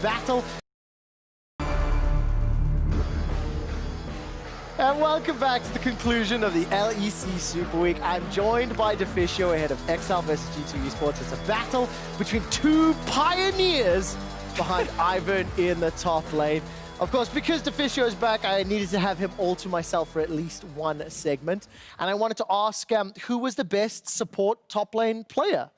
battle. And welcome back to the conclusion of the LEC Super Week. I'm joined by deficio ahead of XL versus G2 Esports. It's a battle between two pioneers behind Ivan in the top lane. Of course, because deficio is back, I needed to have him all to myself for at least one segment. And I wanted to ask who was the best support top lane player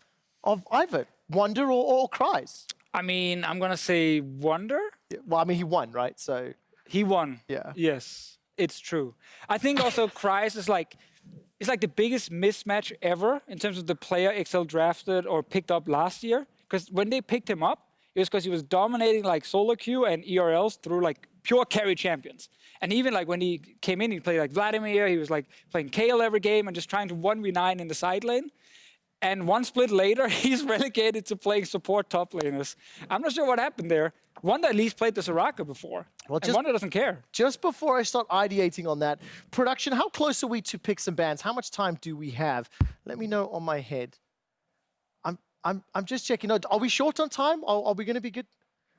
of Ivan? Wonder or Cries? I mean, I'm going to say Wonder. Yeah, well, I mean, he won, right? So He won. Yeah. Yes, it's true. I think also Cries is like, it's like the biggest mismatch ever in terms of the player XL drafted or picked up last year. Because when they picked him up, it was because he was dominating like solo queue and ERLs through like pure carry champions. And even like when he came in, he played like Vladimir, he was like playing Kayle every game and just trying to 1v9 in the side lane. And one split later, he's relegated to playing support top laners. I'm not sure what happened there. Wonder at least played the Soraka before. Well, and Wonder doesn't care. Just before I start ideating on that, production, how close are we to picks and bans? How much time do we have? Let me know on my head. I'm just checking out. Are we short on time? Are we going to be good?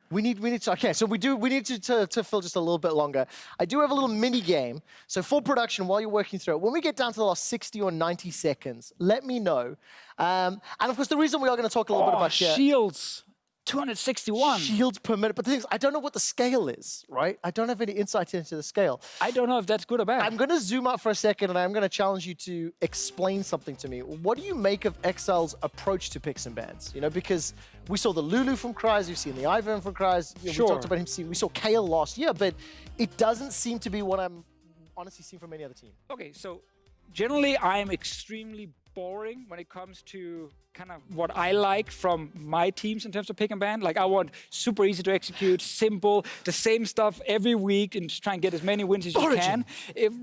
We need to, okay, so we need to fill just a little bit longer. I do have a little mini game. So for production, while you're working through it, when we get down to the last 60 or 90 seconds, let me know. And of course, the reason we are going to talk a little bit about shields. 261. Shields per minute. But the thing is, I don't know what the scale is, right? I don't have any insight into the scale. I don't know if that's good or bad. I'm going to zoom out for a second, and I'm going to challenge you to explain something to me. What do you make of XL's approach to picks and bans? You know, because we saw the Lulu from Cries, we've seen the Ivan from Cries. You know, sure. We talked about him. We saw Kayle last year, but it doesn't seem to be what I'm honestly seeing from any other team. Okay, so generally, I am extremely boring when it comes to kind of what I like from my teams in terms of pick and ban. Like I want super easy to execute, simple, the same stuff every week, and just try and get as many wins as you can.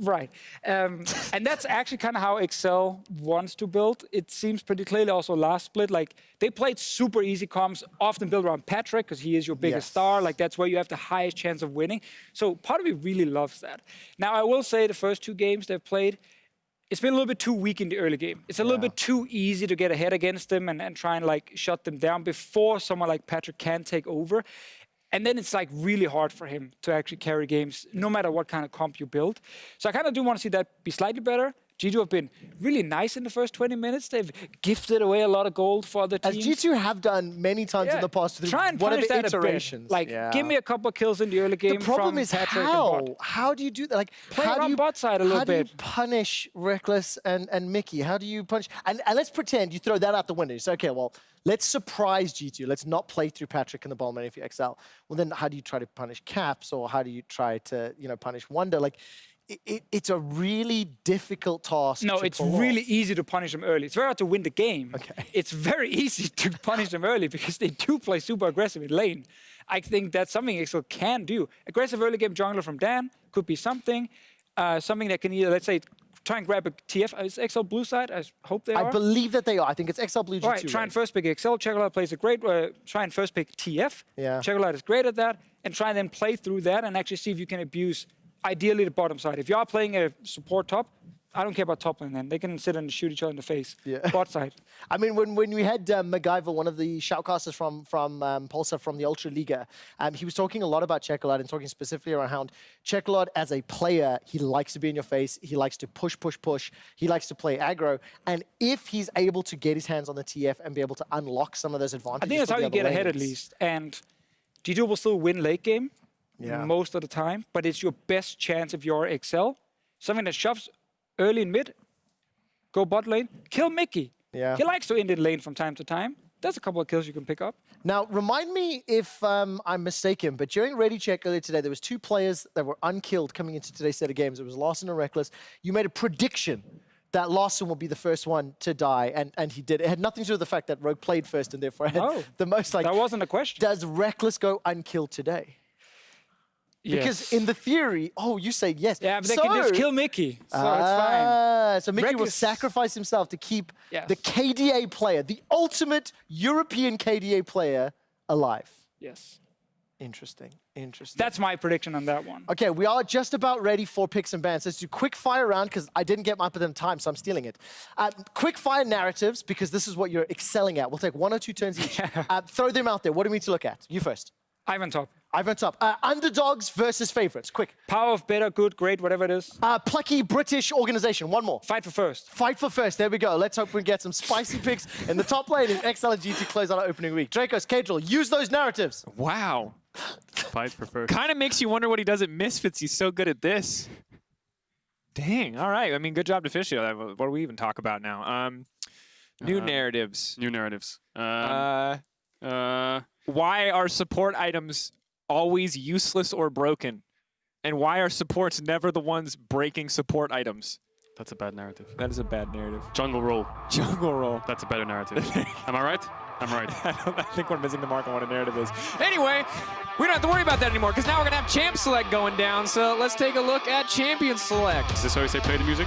Right. And that's actually kind of how XL wants to build. It seems pretty clearly also last split, like they played super easy comps, often built around Patrick because he is your biggest star. Like that's where you have the highest chance of winning. So part of me really loves that. Now I will say the first two games they've played, it's been a little bit too weak in the early game. It's a little bit too easy to get ahead against them and try and like shut them down before someone like Patrick can take over. And then it's like really hard for him to actually carry games, no matter what kind of comp you build. So I kind of do want to see that be slightly better. G2 have been really nice in the first 20 minutes. They've gifted away a lot of gold for other teams. As G2 have done many times in the past through whatever iterations. Like, give me a couple of kills in the early game. The problem is Patrick how do you do that? Like, play around bot side a little bit. How do you punish Reckless and Mickey? How do you punish? And let's pretend you throw that out the window. You say, okay, well, let's surprise G2. Let's not play through Patrick and the ball man if you XL. Well, then how do you try to punish Caps, or how do you try to, you know, punish Wonder? Like, it's a really difficult task. No, it's really easy to punish them early. It's very hard to win the game. Okay. It's very easy to punish them early because they do play super aggressive in lane. I think that's something XL can do. Aggressive early game jungler from Dan could be something. Something that can either, let's say, try and grab a TF. Is XL blue side? I hope they are. I believe that they are. I think it's XL blue G2. Right, try and first pick XL. Checkerlad plays a great, try and first pick TF. Yeah. Checkerlad is great at that. And try and then play through that and actually see if you can abuse ideally the bottom side. If you are playing a support top, I don't care about top lane then. They can sit and shoot each other in the face. Yeah. Bot side. I mean, when we had MacGyver, one of the shoutcasters from Pulsar from the Ultra Liga, he was talking a lot about Checkerlad and talking specifically around how Checkerlad as a player, he likes to be in your face. He likes to push. He likes to play aggro. And if he's able to get his hands on the TF and be able to unlock some of those advantages, I think that's how you get ahead at least. And G2 will still win late game. Most of the time, but it's your best chance if you're XL. Something that shoves early and mid, go bot lane, kill Mickey. Yeah. He likes to end in lane from time to time. There's a couple of kills you can pick up. Now, remind me if I'm mistaken, but during Ready Check earlier today, there was two players that were unkilled coming into today's set of games. It was Larson and Reckless. You made a prediction that Larson will be the first one to die, and he did. It had nothing to do with the fact that Rogue played first and therefore had the most. Like, that wasn't a question. Does Reckless go unkilled today? Because in the theory, you say yes. Yeah, but they can just kill Mickey, so it's fine. So Mickey will sacrifice himself to keep the KDA player, the ultimate European KDA player, alive. Yes. Interesting. That's my prediction on that one. Okay, we are just about ready for picks and bans. Let's do quick fire round, because I didn't get my up at the time, so I'm stealing it. Quick fire narratives, because this is what you're excelling at. We'll take 1 or 2 turns each. Throw them out there. What do we need to look at? You first. Ivan top. Ivan top. Underdogs versus favorites. Quick. Power of better, good, great, whatever it is. Plucky British organization. One more. Fight for first. Fight for first. There we go. Let's hope we get some spicy picks in the top lane in XLG to close out our opening week. Dracos, Cadril, use those narratives. Wow. Fight for first. Kind of makes you wonder what he does at Misfits. He's so good at this. Dang. All right. I mean, good job, deficio. What do we even talk about now? New narratives. New narratives. Why are support items always useless or broken? And why are supports never the ones breaking support items? That's a bad narrative. That is a bad narrative. Jungle roll. Jungle roll. That's a better narrative. Am I right? I'm right. I think we're missing the mark on what a narrative is. Anyway, we don't have to worry about that anymore because now we're going to have Champ Select going down. So let's take a look at Champion Select. Is this how you say play the music?